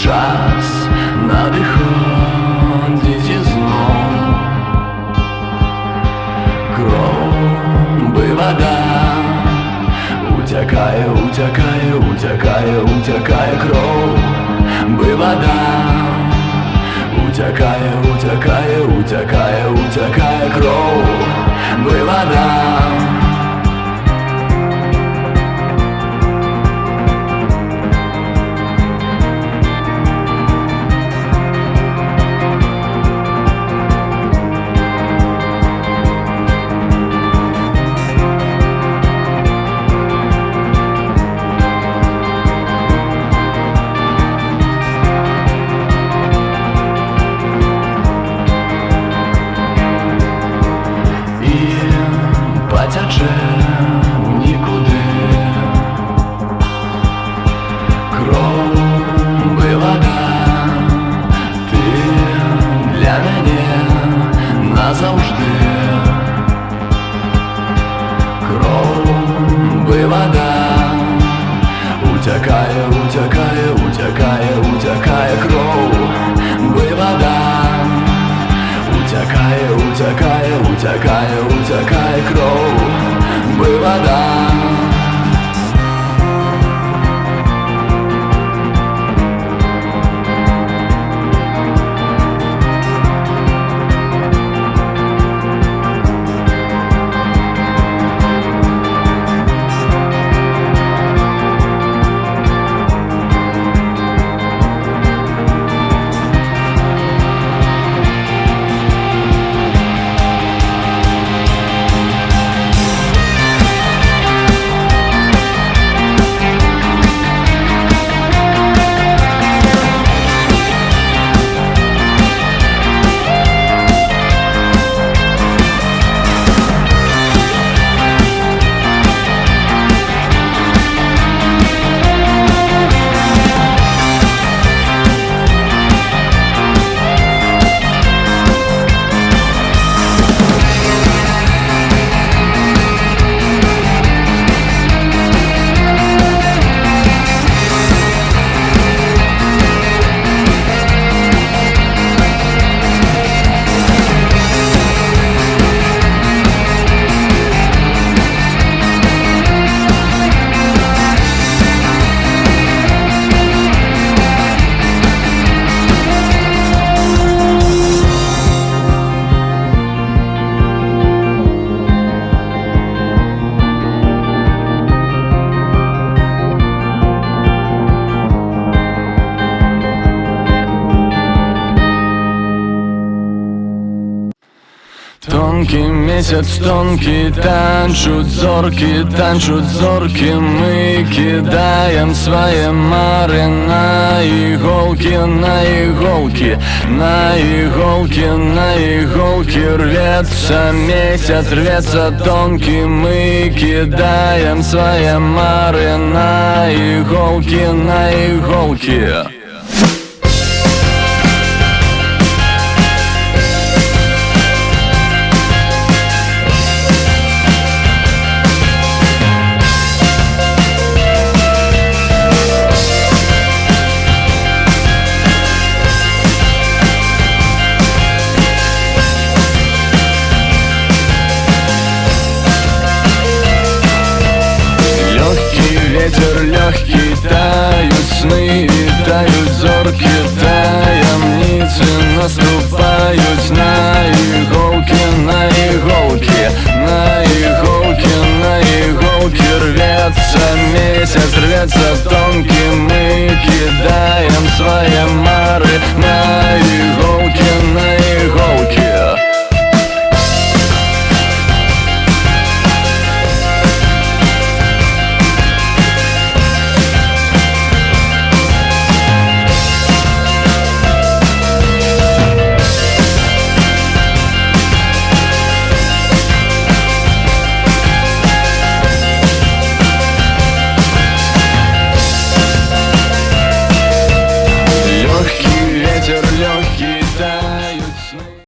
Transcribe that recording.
час надыходить и знов. Кров бы вода, утякає, утякає, утякає, утякає кров би вода. Утякає, утякає, утякає, утякає кров би вода. Потяче нікуди кров би вода. Ти для мене назавжди. Кров би вода. Утякає, утякає, утякає, утякає кров би вода. Утякає, утякає, утякає, утякає кров би вода. Тонкий месяц, тонкий, танчут зорки. Мы кидаем свои мары на иголки, на иголки, на иголки, на иголки. Рвется месяц, рвется тонкий. Мы кидаем свои мары на иголки, на иголки.